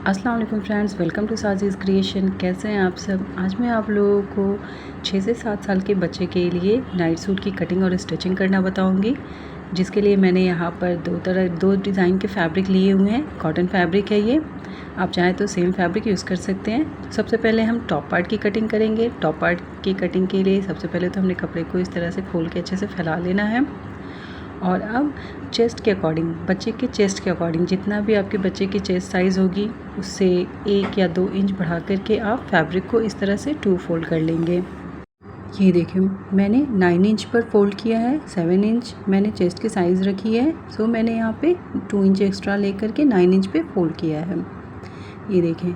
अस्सलाम वालेकुम friends, welcome to साजीज़ creation. कैसे हैं आप सब। आज मैं आप लोगों को 6 से 7 साल के बच्चे के लिए नाइट सूट की कटिंग और स्टिचिंग करना बताऊंगी, जिसके लिए मैंने यहाँ पर दो डिज़ाइन के फैब्रिक लिए हुए हैं। कॉटन फैब्रिक है ये, आप चाहें तो सेम फैब्रिक यूज़ कर सकते हैं। सबसे पहले हम टॉप पार्ट की कटिंग करेंगे। टॉप पार्ट की कटिंग के लिए सबसे पहले तो हमने कपड़े को इस तरह से खोल के अच्छे से फैला लेना है। और अब चेस्ट के अकॉर्डिंग, बच्चे के चेस्ट के अकॉर्डिंग, जितना भी आपके बच्चे की चेस्ट साइज़ होगी उससे 1 या 2 इंच बढ़ा करके आप फैब्रिक को इस तरह से 2 फोल्ड कर लेंगे। ये देखें, मैंने 9 इंच पर फोल्ड किया है। 7 इंच मैंने चेस्ट की साइज़ रखी है, सो मैंने यहाँ पे 2 इंच एक्स्ट्रा लेकर के 9 इंच पे फोल्ड किया है। ये देखें।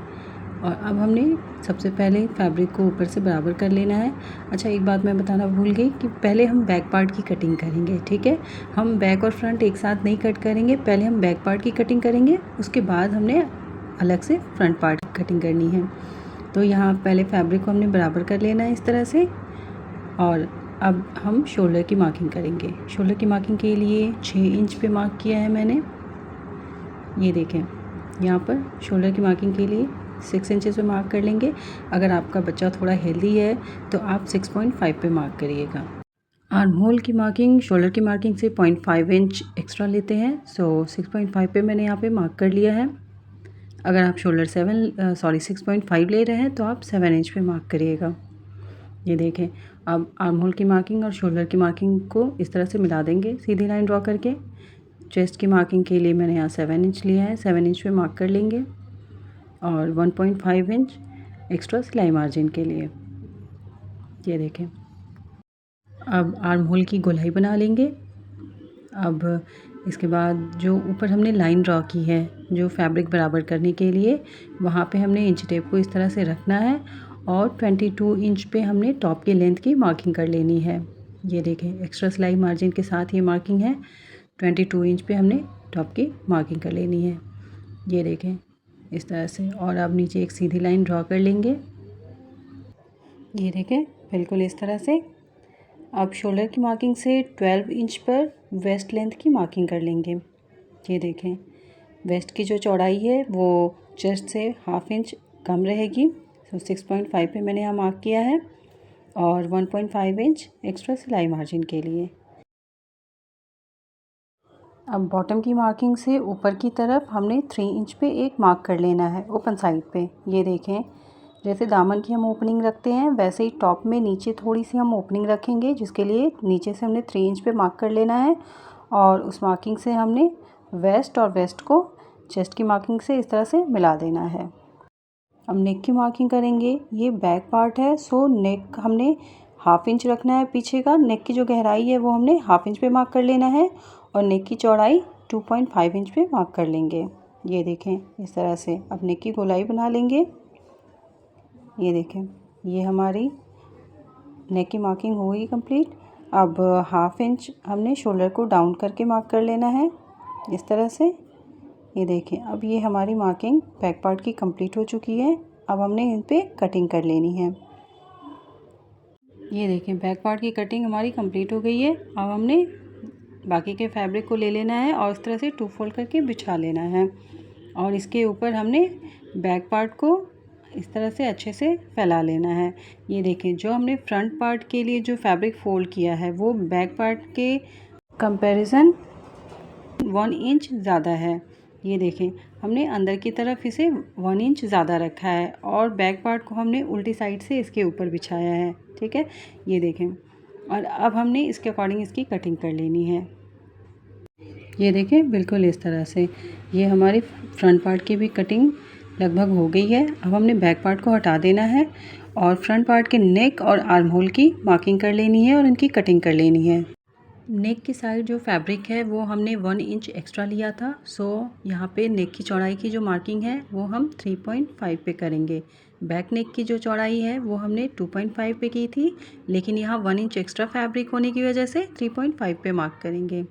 और अब हमने सबसे पहले फैब्रिक को ऊपर से बराबर कर लेना है। अच्छा, एक बात मैं बताना भूल गई कि पहले हम बैक पार्ट की कटिंग करेंगे, ठीक है। हम बैक और फ्रंट एक साथ नहीं कट करेंगे, पहले हम बैक पार्ट की कटिंग करेंगे, उसके बाद हमने अलग से फ्रंट पार्ट की कटिंग करनी है। तो यहाँ पहले फैब्रिक को हमने बराबर कर लेना है इस तरह से। और अब हम शोल्डर की मार्किंग करेंगे। शोल्डर की मार्किंग के लिए 6 इंच पे मार्क किया है मैंने। ये देखें, यहाँ पर शोल्डर की मार्किंग के लिए 6 इंचेस पे मार्क कर लेंगे। अगर आपका बच्चा थोड़ा हेल्दी है तो आप 6.5 पे मार्क करिएगा। आर्म होल की मार्किंग शोल्डर की मार्किंग से 0.5 इंच एक्स्ट्रा लेते हैं, सो 6.5 पे मैंने यहाँ पे मार्क कर लिया है। अगर आप शोल्डर 6.5 ले रहे हैं तो आप 7 इंच पे मार्क करिएगा। ये देखें, अब आर्म होल की मार्किंग और शोल्डर की मार्किंग को इस तरह से मिला देंगे सीधी लाइन ड्रॉ करके। चेस्ट की मार्किंग के लिए मैंने यहाँ 7 इंच लिया है, 7 इंच पे मार्क कर लेंगे। और 1.5 इंच एक्स्ट्रा सिलाई मार्जिन के लिए। ये देखें, अब आर्म होल की गोलाई बना लेंगे। अब इसके बाद जो ऊपर हमने लाइन ड्रॉ की है जो फैब्रिक बराबर करने के लिए, वहाँ पे हमने इंच टेप को इस तरह से रखना है और 22 इंच पे हमने टॉप की लेंथ की मार्किंग कर लेनी है। ये देखें, एक्स्ट्रा सिलाई मार्जिन के साथ ये मार्किंग है। 22 इंच पे हमने टॉप की मार्किंग कर लेनी है। ये देखें इस तरह से। और अब नीचे एक सीधी लाइन ड्रॉ कर लेंगे। ये देखें, बिल्कुल इस तरह से। अब शोल्डर की मार्किंग से 12 इंच पर वेस्ट लेंथ की मार्किंग कर लेंगे। ये देखें, वेस्ट की जो चौड़ाई है वो चेस्ट से 1/2 इंच कम रहेगी, तो 6.5 पे मैंने यहाँ मार्क किया है। और 1.5 इंच एक्स्ट्रा सिलाई मार्जिन के लिए। अब बॉटम की मार्किंग से ऊपर की तरफ हमने 3 इंच पे एक मार्क कर लेना है ओपन साइड पे। ये देखें, जैसे दामन की हम ओपनिंग रखते हैं वैसे ही टॉप में नीचे थोड़ी सी हम ओपनिंग रखेंगे, जिसके लिए नीचे से हमने 3 इंच पे मार्क कर लेना है। और उस मार्किंग से हमने वेस्ट और वेस्ट को चेस्ट की मार्किंग से इस तरह से मिला देना है। अब नेक की मार्किंग करेंगे। ये बैक पार्ट है, सो नेक हमने 1/2 इंच रखना है पीछे का। नेक की जो गहराई है वो हमने 1/2 इंच पे मार्क कर लेना है और नेक की चौड़ाई 2.5 इंच पे मार्क कर लेंगे। ये देखें इस तरह से। अब नेक की गोलाई बना लेंगे। ये देखें, ये हमारी नेक की मार्किंग हो गई कंप्लीट। अब 1/2 इंच हमने शोल्डर को डाउन करके मार्क कर लेना है इस तरह से। ये देखें, अब ये हमारी मार्किंग बैक पार्ट की कंप्लीट हो चुकी है। अब हमने इन पे कटिंग कर लेनी है। ये देखें, बैक पार्ट की कटिंग हमारी कंप्लीट हो गई है। अब हमने बाकी के फैब्रिक को ले लेना है और इस तरह से 2 फोल्ड करके बिछा लेना है। और इसके ऊपर हमने बैक पार्ट को इस तरह से अच्छे से फैला लेना है। ये देखें, जो हमने फ्रंट पार्ट के लिए जो फैब्रिक फोल्ड किया है वो बैक पार्ट के कंपैरिजन 1 इंच ज़्यादा है। ये देखें, हमने अंदर की तरफ इसे 1 इंच ज़्यादा रखा है और बैक पार्ट को हमने उल्टी साइड से इसके ऊपर बिछाया है, ठीक है। ये देखें, और अब हमने इसके अकॉर्डिंग इसकी कटिंग कर लेनी है। ये देखें, बिल्कुल इस तरह से। ये हमारी फ्रंट पार्ट की भी कटिंग लगभग हो गई है। अब हमने बैक पार्ट को हटा देना है और फ्रंट पार्ट के नेक और आर्म होल की मार्किंग कर लेनी है और इनकी कटिंग कर लेनी है। नेक की साइड जो फैब्रिक है वो हमने 1 इंच एक्स्ट्रा लिया था, सो यहाँ पे नेक की चौड़ाई की जो मार्किंग है वो हम 3.5 पे करेंगे। बैक नेक की जो चौड़ाई है वो हमने 2.5 पे की थी, लेकिन यहाँ 1 इंच एक्स्ट्रा फैब्रिक होने की वजह से 3.5 पे मार्क करेंगे।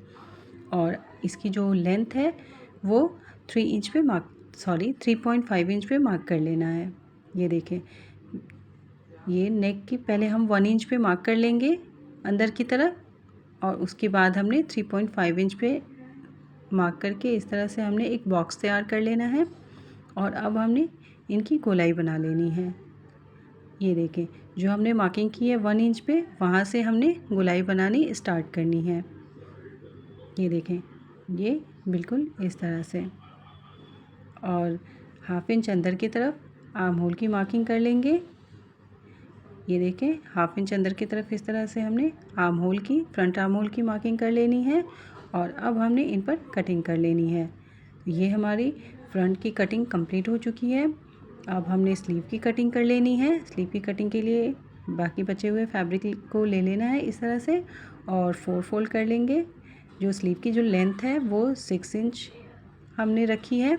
और इसकी जो लेंथ है वो 3.5 इंच पे मार्क कर लेना है। ये देखें, ये नेक की पहले हम 1 इंच पे मार्क कर लेंगे अंदर की तरफ, और उसके बाद हमने 3.5 इंच पे मार्क करके इस तरह से हमने एक बॉक्स तैयार कर लेना है। और अब हमने इनकी गोलाई बना लेनी है। ये देखें, जो हमने मार्किंग की है 1 इंच पे, वहाँ से हमने गोलाई बनानी स्टार्ट करनी है। ये देखें, ये बिल्कुल इस तरह से। और हाफ इंच अंदर की तरफ आर्म होल की मार्किंग कर लेंगे। ये देखें, हाफ इंच अंदर की तरफ इस तरह से हमने आर्म होल की, फ्रंट आर्म होल की मार्किंग कर लेनी है। और अब हमने इन पर कटिंग कर लेनी है। ये हमारी फ्रंट की कटिंग कंप्लीट हो चुकी है। अब हमने स्लीव की कटिंग कर लेनी है। स्लीव की कटिंग के लिए बाकी बचे हुए फैब्रिक को ले लेना है इस तरह से और 4 फोल्ड कर लेंगे। जो स्लीव की जो लेंथ है वो 6 इंच हमने रखी है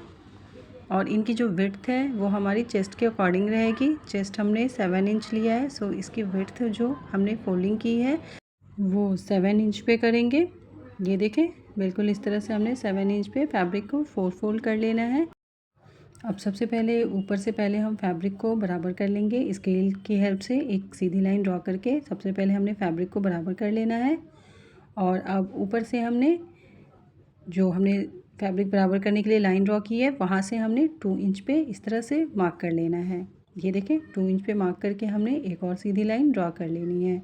और इनकी जो विड्थ है वो हमारी चेस्ट के अकॉर्डिंग रहेगी। चेस्ट हमने 7 इंच लिया है, सो इसकी विड्थ जो हमने फोल्डिंग की है वो 7 इंच पे करेंगे। ये देखें, बिल्कुल इस तरह से हमने 7 इंच पे फैब्रिक को 4 फोल्ड कर लेना है। अब सबसे पहले ऊपर से पहले हम फैब्रिक को बराबर कर लेंगे। स्केल की हेल्प से एक सीधी लाइन ड्रॉ करके सबसे पहले हमने फैब्रिक को बराबर कर लेना है। और अब ऊपर से हमने जो हमने फैब्रिक बराबर करने के लिए लाइन ड्रॉ की है वहाँ से हमने 2 इंच पे इस तरह से मार्क कर लेना है। ये देखें, 2 इंच पे मार्क करके हमने एक और सीधी लाइन ड्रॉ कर लेनी है।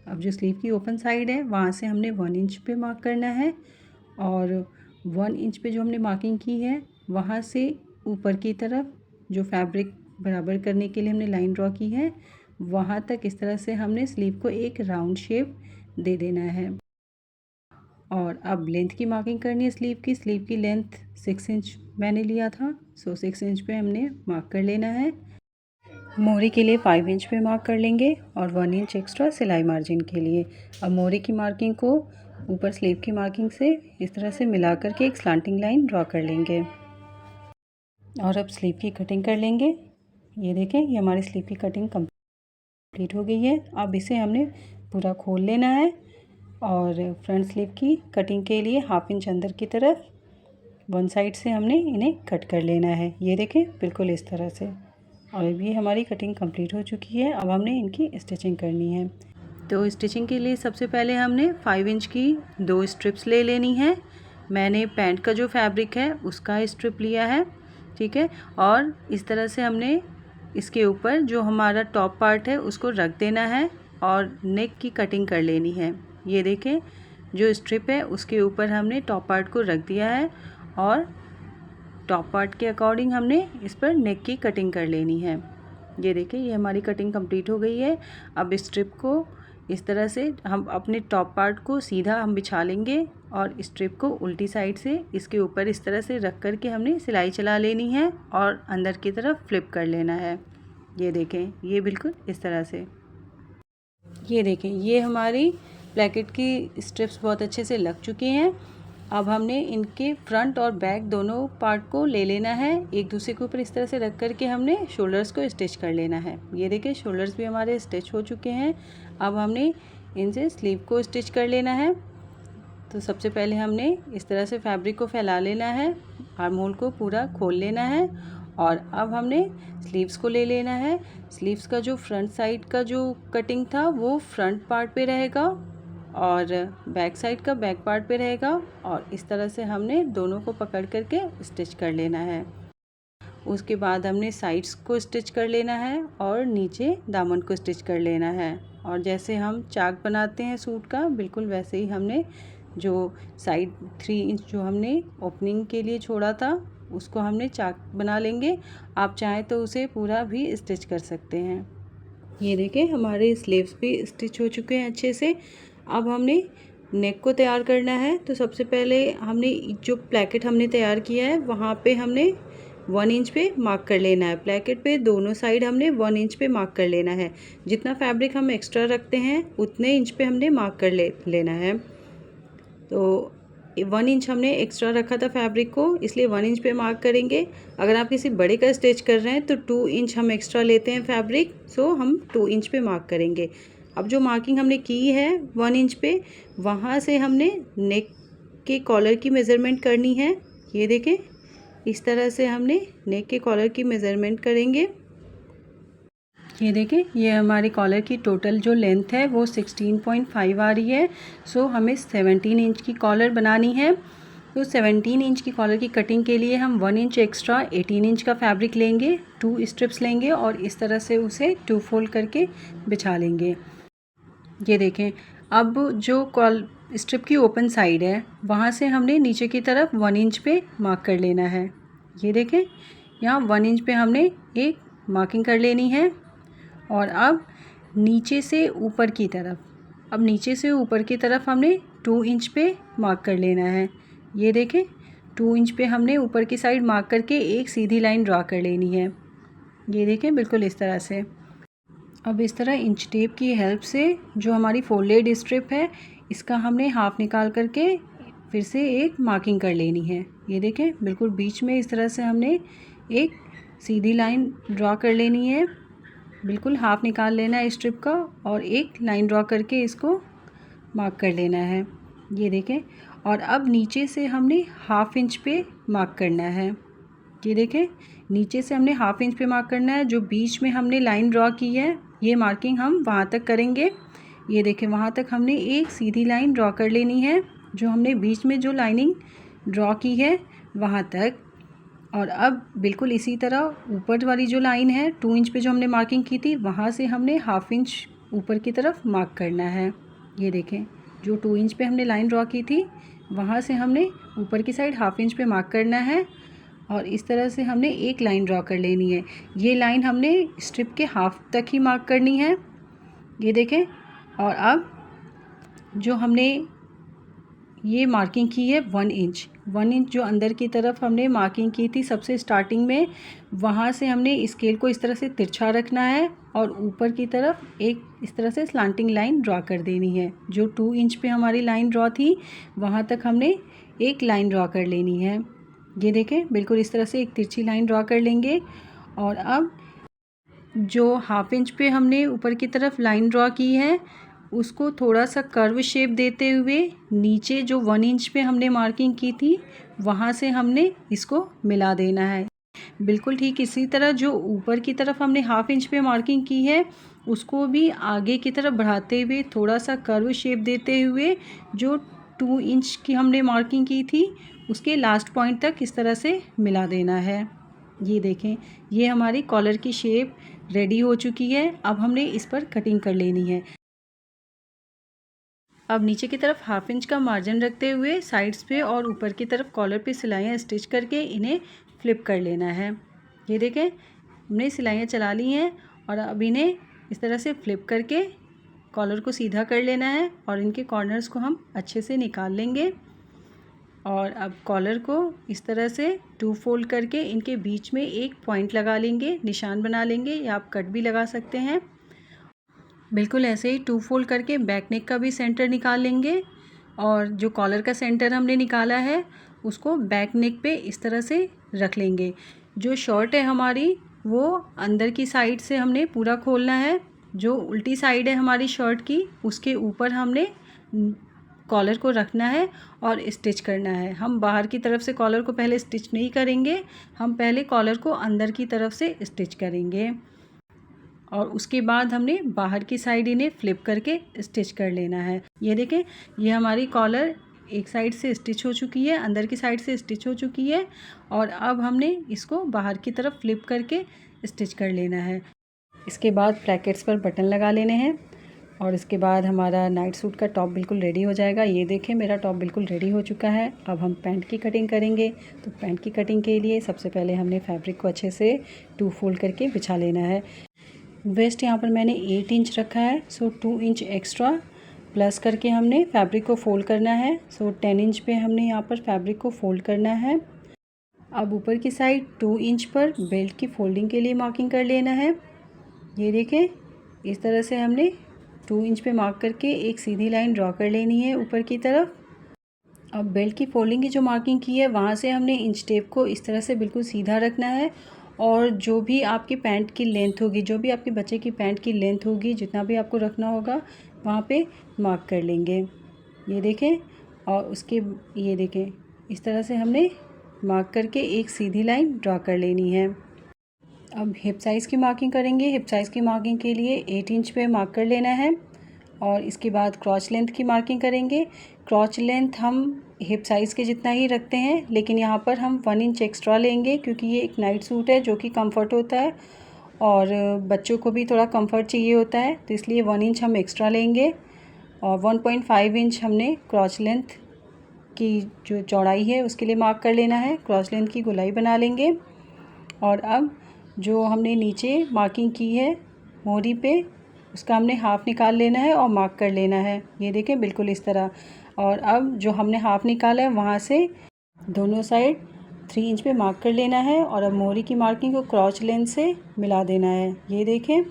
अब जो स्लीव की ओपन साइड है वहाँ से हमने 1 इंच पे मार्क करना है और 1 इंच पे जो हमने मार्किंग की है वहाँ से ऊपर की तरफ जो फैब्रिक बराबर करने के लिए हमने लाइन ड्रॉ की है वहाँ तक इस तरह से हमने स्लीव को एक राउंड शेप दे देना है। और अब लेंथ की मार्किंग करनी है स्लीव की लेंथ 6 इंच मैंने लिया था, सो 6 इंच पे हमने मार्क कर लेना है। मोहरी के लिए 5 इंच पे मार्क कर लेंगे और 1 इंच एक्स्ट्रा सिलाई मार्जिन के लिए। अब मोहरी की मार्किंग को ऊपर स्लीव की मार्किंग से इस तरह से मिला करके एक स्लांटिंग लाइन ड्रॉ कर लेंगे और अब स्लीव की कटिंग कर लेंगे। ये देखें, ये हमारी स्लीव की कटिंग कंप्लीट हो गई है। अब इसे हमने पूरा खोल लेना है और फ्रंट स्लीव की कटिंग के लिए हाफ इंच अंदर की तरफ 1 साइड से हमने इन्हें कट कर लेना है। ये देखें, बिल्कुल इस तरह से। और ये हमारी कटिंग कंप्लीट हो चुकी है। अब हमने इनकी स्टिचिंग करनी है। तो स्टिचिंग के लिए सबसे पहले हमने 5 इंच की 2 स्ट्रिप्स ले लेनी है। मैंने पैंट का जो फैब्रिक है उसका स्ट्रिप लिया है, ठीक है। और इस तरह से हमने इसके ऊपर जो हमारा टॉप पार्ट है उसको रख देना है और नेक की कटिंग कर लेनी है। ये देखें, जो स्ट्रिप है उसके ऊपर हमने टॉप पार्ट को रख दिया है और टॉप पार्ट के अकॉर्डिंग हमने इस पर नेक की कटिंग कर लेनी है। ये देखिए, ये हमारी कटिंग कंप्लीट हो गई है। अब स्ट्रिप को इस तरह से हम अपने टॉप पार्ट को सीधा हम बिछा लेंगे और स्ट्रिप को उल्टी साइड से इसके ऊपर इस तरह से रख कर के हमने सिलाई चला लेनी है और अंदर की तरफ फ्लिप कर लेना है। ये देखें, ये बिल्कुल इस तरह से। ये देखें, ये हमारी ब्लैकेट की स्ट्रिप्स बहुत अच्छे से लग चुकी हैं। अब हमने इनके फ्रंट और बैक दोनों पार्ट को ले लेना है, एक दूसरे के ऊपर इस तरह से रख कर के हमने शोल्डर्स को स्टिच कर लेना है। ये देखिए, शोल्डर्स भी हमारे स्टिच हो चुके हैं। अब हमने इनसे स्लीव को स्टिच कर लेना है। तो सबसे पहले हमने इस तरह से फैब्रिक को फैला लेना है, आर्म होल को पूरा खोल लेना है और अब हमने स्लीव्स को ले लेना है। स्लीव्स का जो फ्रंट साइड का जो कटिंग था वो फ्रंट पार्ट पे रहेगा और बैक साइड का बैक पार्ट पे रहेगा और इस तरह से हमने दोनों को पकड़ करके स्टिच कर लेना है। उसके बाद हमने साइड्स को स्टिच कर लेना है और नीचे दामन को स्टिच कर लेना है। और जैसे हम चाक बनाते हैं सूट का, बिल्कुल वैसे ही हमने जो साइड 3 इंच जो हमने ओपनिंग के लिए छोड़ा था उसको हमने चाक बना लेंगे। आप चाहें तो उसे पूरा भी स्टिच कर सकते हैं। ये देखें, हमारे स्लीव्स भी स्टिच हो चुके हैं अच्छे से। अब हमने नेक को तैयार करना है। तो सबसे पहले हमने जो प्लैकेट हमने तैयार किया है वहाँ पे हमने 1 इंच पे मार्क कर लेना है। प्लैकेट पे दोनों साइड हमने 1 इंच पे मार्क कर लेना है। जितना फैब्रिक हम एक्स्ट्रा रखते हैं उतने इंच पे हमने मार्क कर लेना है। तो 1 इंच हमने एक्स्ट्रा रखा था फैब्रिक को, इसलिए 1 इंच पे मार्क करेंगे। अगर आप किसी बड़े का स्टिच कर रहे हैं तो 2 इंच हम एक्स्ट्रा लेते हैं फैब्रिक, सो हम 2 इंच पे मार्क करेंगे। अब जो मार्किंग हमने की है 1 इंच पे, वहाँ से हमने नेक के कॉलर की मेज़रमेंट करनी है। ये देखें, इस तरह से हमने नेक के कॉलर की मेज़रमेंट करेंगे। ये देखें, ये हमारी कॉलर की टोटल जो लेंथ है वो 16.5 आ रही है। सो हमें 17 इंच की कॉलर बनानी है। तो 17 इंच की कॉलर की कटिंग के लिए हम 1 इंच एक्स्ट्रा 18 इंच का फैब्रिक लेंगे, 2 स्ट्रिप्स लेंगे और इस तरह से उसे 2 फोल्ड करके बिछा लेंगे। ये देखें, अब जो स्ट्रिप की ओपन साइड है वहाँ से हमने नीचे की तरफ 1 इंच पे मार्क कर लेना है। ये देखें, यहाँ 1 इंच पे हमने एक मार्किंग कर लेनी है। और अब नीचे से ऊपर की तरफ हमने 2 इंच पे मार्क कर लेना है। ये देखें, 2 इंच पे हमने ऊपर की साइड मार्क करके एक सीधी लाइन ड्रा कर लेनी है। ये देखें, बिल्कुल इस तरह से। अब इस तरह इंच टेप की हेल्प से जो हमारी फोल्डेड स्ट्रिप है इसका हमने हाफ निकाल करके फिर से एक मार्किंग कर लेनी है। ये देखें, बिल्कुल बीच में इस तरह से हमने एक सीधी लाइन ड्रा कर लेनी है। बिल्कुल हाफ निकाल लेना है स्ट्रिप का और एक लाइन ड्रा करके इसको मार्क कर लेना है। ये देखें, और अब नीचे से हमने हाफ इंच पे मार्क करना है। ये देखें, नीचे से हमने हाफ इंच पे मार्क करना है। जो बीच में हमने लाइन ड्रा की है ये मार्किंग हम वहाँ तक करेंगे। ये देखें, वहाँ तक हमने एक सीधी लाइन ड्रा कर लेनी है, जो हमने बीच में जो लाइनिंग ड्रा की है वहाँ तक। और अब बिल्कुल इसी तरह ऊपर वाली जो लाइन है 2 इंच पे जो हमने मार्किंग की थी वहाँ से हमने हाफ इंच ऊपर की तरफ मार्क करना है। ये देखें, जो 2 इंच पे हमने लाइन ड्रा की थी वहाँ से हमने ऊपर की साइड हाफ इंच पे मार्क करना है और इस तरह से हमने एक लाइन ड्रा कर लेनी है। ये लाइन हमने स्ट्रिप के हाफ तक ही मार्क करनी है। ये देखें, और अब जो हमने ये मार्किंग की है 1 इंच जो अंदर की तरफ हमने मार्किंग की थी सबसे स्टार्टिंग में, वहाँ से हमने स्केल को इस तरह से तिरछा रखना है और ऊपर की तरफ एक इस तरह से स्लांटिंग लाइन ड्रा कर देनी है। जो 2 इंच पे हमारी लाइन ड्रा थी वहाँ तक हमने एक लाइन ड्रा कर लेनी है। ये देखें, बिल्कुल इस तरह से एक तिरछी लाइन ड्रा कर लेंगे। और अब जो हाफ इंच पे हमने ऊपर की तरफ लाइन ड्रा की है उसको थोड़ा सा कर्व शेप देते हुए नीचे जो 1 इंच पे हमने मार्किंग की थी वहाँ से हमने इसको मिला देना है। बिल्कुल ठीक इसी तरह जो ऊपर की तरफ हमने हाफ इंच पे मार्किंग की है उसको भी आगे की तरफ बढ़ाते हुए थोड़ा सा कर्व शेप देते हुए जो 2 इंच की हमने मार्किंग की थी उसके लास्ट पॉइंट तक इस तरह से मिला देना है। ये देखें, ये हमारी कॉलर की शेप रेडी हो चुकी है। अब हमने इस पर कटिंग कर लेनी है। अब नीचे की तरफ हाफ इंच का मार्जिन रखते हुए साइड्स पे और ऊपर की तरफ कॉलर पे सिलाइयाँ स्टिच करके इन्हें फ्लिप कर लेना है। ये देखें, हमने सिलाइयाँ चला ली हैं और अब इन्हें इस तरह से फ्लिप करके कॉलर को सीधा कर लेना है और इनके कॉर्नर्स को हम अच्छे से निकाल लेंगे। और अब कॉलर को इस तरह से 2 फोल्ड करके इनके बीच में एक पॉइंट लगा लेंगे, निशान बना लेंगे या आप कट भी लगा सकते हैं। बिल्कुल ऐसे ही 2 फोल्ड करके बैक नेक का भी सेंटर निकाल लेंगे और जो कॉलर का सेंटर हमने निकाला है उसको बैक नेक पे इस तरह से रख लेंगे। जो शर्ट है हमारी वो अंदर की साइड से हमने पूरा खोलना है। जो उल्टी साइड है हमारी शर्ट की उसके ऊपर हमने कॉलर को रखना है और स्टिच करना है। हम बाहर की तरफ से कॉलर को पहले स्टिच नहीं करेंगे, हम पहले कॉलर को अंदर की तरफ से स्टिच करेंगे और उसके बाद हमने बाहर की साइड इन्हें फ्लिप करके स्टिच कर लेना है। ये देखें, ये हमारी कॉलर एक साइड से स्टिच हो चुकी है, अंदर की साइड से स्टिच हो चुकी है और अब हमने इसको बाहर की तरफ फ्लिप करके स्टिच कर लेना है। इसके बाद ब्रैकेट्स पर बटन लगा लेने हैं और इसके बाद हमारा नाइट सूट का टॉप बिल्कुल रेडी हो जाएगा। ये देखें, मेरा टॉप बिल्कुल रेडी हो चुका है। अब हम पैंट की कटिंग करेंगे। तो पैंट की कटिंग के लिए सबसे पहले हमने फैब्रिक को अच्छे से 2 फोल्ड करके बिछा लेना है। वेस्ट यहाँ पर मैंने 8 इंच रखा है, सो 2 इंच एक्स्ट्रा प्लस करके हमने फैब्रिक को फोल्ड करना है। सो 10 इंच पे हमने यहाँ पर फैब्रिक को फोल्ड करना है। अब ऊपर की साइड 2 इंच पर बेल्ट की फोल्डिंग के लिए मार्किंग कर लेना है। ये देखें, इस तरह से हमने 2 इंच पे मार्क करके एक सीधी लाइन ड्रॉ कर लेनी है ऊपर की तरफ। अब बेल्ट की फोल्डिंग की जो मार्किंग की है वहाँ से हमने इंच टेप को इस तरह से बिल्कुल सीधा रखना है और जो भी आपकी पैंट की लेंथ होगी, जो भी आपके बच्चे की पैंट की लेंथ होगी, जितना भी आपको रखना होगा वहाँ पे मार्क कर लेंगे। ये देखें, और उसके ये देखें, इस तरह से हमने मार्क करके एक सीधी लाइन ड्रा कर लेनी है। अब हिप साइज़ की मार्किंग करेंगे। हिप साइज़ की मार्किंग के लिए 8 इंच पे मार्क कर लेना है और इसके बाद क्रॉच लेंथ की मार्किंग करेंगे। क्रॉच लेंथ हम हिप साइज़ के जितना ही रखते हैं, लेकिन यहाँ पर हम 1 इंच एक्स्ट्रा लेंगे क्योंकि ये एक नाइट सूट है जो कि कंफर्ट होता है और बच्चों को भी थोड़ा कंफर्ट चाहिए होता है, तो इसलिए 1 इंच हम एक्स्ट्रा लेंगे। और 1.5 इंच हमने क्रॉच लेंथ की जो चौड़ाई है उसके लिए मार्क कर लेना है। क्रॉच लेंथ की गोलाई बना लेंगे। और अब जो हमने नीचे मार्किंग की है मोहरी पे, उसका हमने हाफ़ निकाल लेना है और मार्क कर लेना है। ये देखें बिल्कुल इस तरह। और अब जो हमने हाफ़ निकाला है वहाँ से दोनों साइड 3 इंच पे मार्क कर लेना है और अब मोहरी की मार्किंग को क्रॉच लेंथ से मिला देना है। ये देखें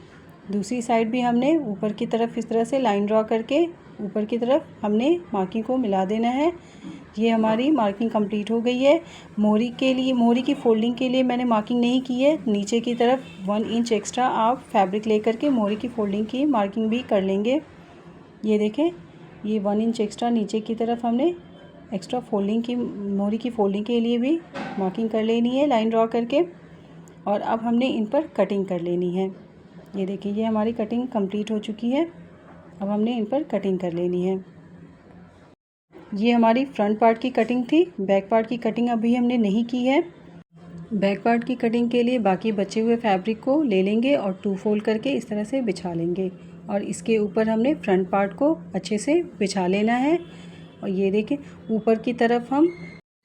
दूसरी साइड भी हमने ऊपर की तरफ इस तरह से लाइन ड्रॉ करके ऊपर की तरफ हमने मार्किंग को मिला देना है। ये हमारी मार्किंग कंप्लीट हो गई है। मोहरी के लिए, मोहरी की फोल्डिंग के लिए मैंने मार्किंग नहीं की है। नीचे की तरफ 1 इंच एक्स्ट्रा आप फैब्रिक लेकर के मोहरी की फोल्डिंग की मार्किंग भी कर लेंगे। ये देखें ये 1 इंच एक्स्ट्रा नीचे की तरफ हमने एक्स्ट्रा फोल्डिंग की, मोहरी की फोल्डिंग के लिए भी मार्किंग कर लेनी है लाइन ड्रॉ करके। और अब हमने इन पर कटिंग कर लेनी है। ये देखिए ये हमारी कटिंग कंप्लीट हो चुकी है। अब हमने इन पर कटिंग कर लेनी है। ये हमारी फ्रंट पार्ट की कटिंग थी। बैक पार्ट की कटिंग अभी हमने नहीं की है। बैक पार्ट की कटिंग के लिए बाकी बचे हुए फैब्रिक को ले लेंगे और 2 फोल्ड करके इस तरह से बिछा लेंगे और इसके ऊपर हमने फ्रंट पार्ट को अच्छे से बिछा लेना है। और ये देखें ऊपर की तरफ हम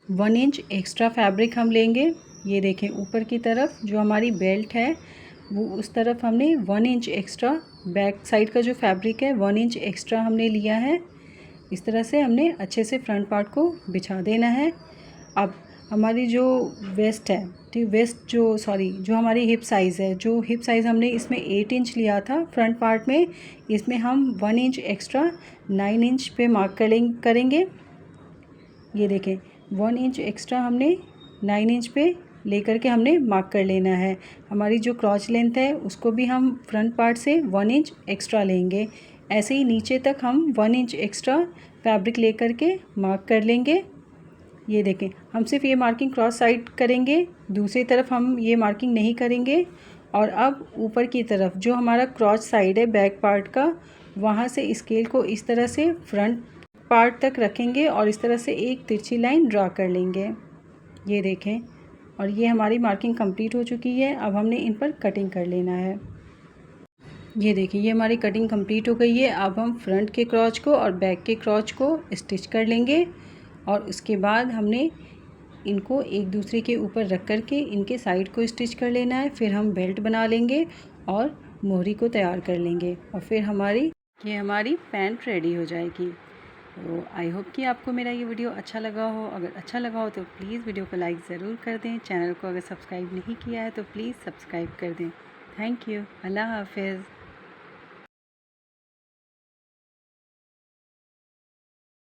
1 इंच एक्स्ट्रा फैब्रिक हम लेंगे। ये देखें ऊपर की तरफ जो हमारी बेल्ट है वो उस तरफ हमने 1 इंच एक्स्ट्रा, बैक साइड का जो फैब्रिक है 1 इंच एक्स्ट्रा हमने लिया है। इस तरह से हमने अच्छे से फ्रंट पार्ट को बिछा देना है। अब हमारी जो वेस्ट है, ठीक, जो हमारी हिप साइज़ है, जो हिप साइज़ हमने इसमें 8 इंच लिया था फ्रंट पार्ट में, इसमें हम 1 इंच एक्स्ट्रा 9 इंच पे मार्क करेंगे। ये देखें 1 इंच एक्स्ट्रा हमने 9 इंच पे लेकर के हमने मार्क कर लेना है। हमारी जो क्रॉच लेंथ है उसको भी हम फ्रंट पार्ट से 1 इंच एक्स्ट्रा लेंगे। ऐसे ही नीचे तक हम 1 इंच एक्स्ट्रा फैब्रिक लेकर के मार्क कर लेंगे। ये देखें हम सिर्फ ये मार्किंग क्रॉस साइड करेंगे, दूसरी तरफ हम ये मार्किंग नहीं करेंगे। और अब ऊपर की तरफ जो हमारा क्रॉच साइड है बैक पार्ट का, वहाँ से स्केल को इस तरह से फ्रंट पार्ट तक रखेंगे और इस तरह से एक तिरछी लाइन ड्रा कर लेंगे। ये देखें और ये हमारी मार्किंग कंप्लीट हो चुकी है। अब हमने इन पर कटिंग कर लेना है। ये देखिए ये हमारी कटिंग कंप्लीट हो गई है। अब हम फ्रंट के क्रॉच को और बैक के क्रॉच को स्टिच कर लेंगे और उसके बाद हमने इनको एक दूसरे के ऊपर रख कर के इनके साइड को स्टिच कर लेना है। फिर हम बेल्ट बना लेंगे और मोहरी को तैयार कर लेंगे और फिर हमारी पैंट रेडी हो जाएगी। तो आई होप कि आपको मेरा ये वीडियो अच्छा लगा हो। अगर अच्छा लगा हो तो प्लीज़ वीडियो को लाइक ज़रूर कर दें। चैनल को अगर सब्सक्राइब नहीं किया है तो प्लीज़ सब्सक्राइब कर दें। Thank you. अल्लाह हाफिज़।